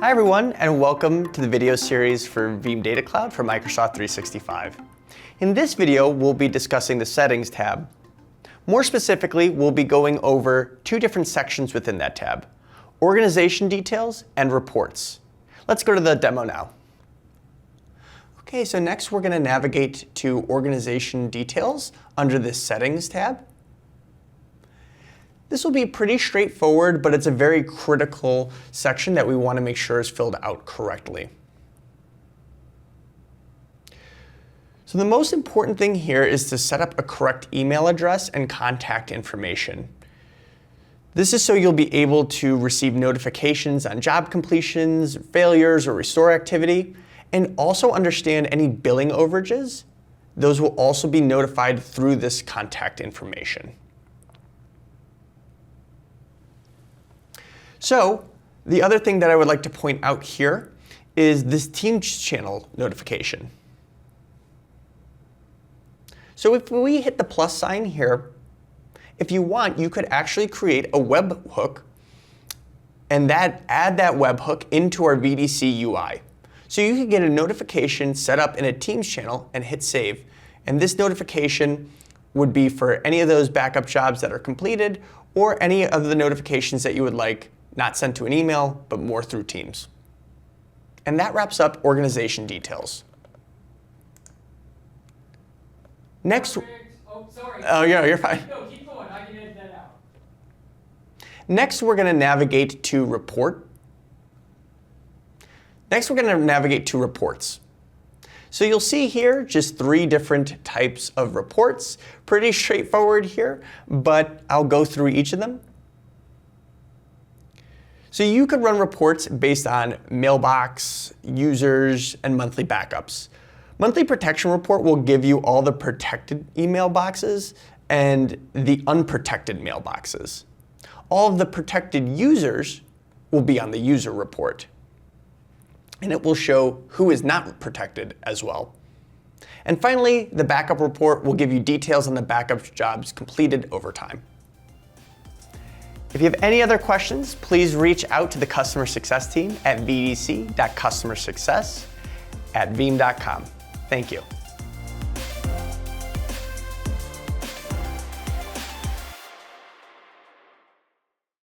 Hi everyone, and welcome to the video series for Veeam Data Cloud for Microsoft 365. In this video, we'll be discussing the Settings tab. More specifically, we'll be going over two different sections within that tab: Organization Details and Reports. Let's go to the demo now. Okay, so next we're going to navigate to Organization Details under this Settings tab. This will be pretty straightforward, but it's a very critical section that we want to make sure is filled out correctly. So the most important thing here is to set up a correct email address and contact information. This is so you'll be able to receive notifications on job completions, failures, or restore activity, and also understand any billing overages. Those will also be notified through this contact information. So the other thing that I would like to point out here is this Teams channel notification. So if we hit the plus sign here, if you want, you could actually create a webhook and add that webhook into our VDC UI. So you could get a notification set up in a Teams channel and hit save. And this notification would be for any of those backup jobs that are completed or any of the notifications that you would like not sent to an email, but more through Teams. And that wraps up Organization Details. Next, oh, sorry. Oh yeah, you're fine. No, keep going. I can edit that out. Next, we're going to navigate to Report. Next, we're going to navigate to Reports. So you'll see here just three different types of reports. Pretty straightforward here, but I'll go through each of them. So you could run reports based on mailbox, users, and monthly backups. Monthly Protection Report will give you all the protected email boxes and the unprotected mailboxes. All of the protected users will be on the user report. And it will show who is not protected as well. And finally, the backup report will give you details on the backup jobs completed over time. If you have any other questions, please reach out to the customer success team at vdc.customersuccess@veeam.com. Thank you.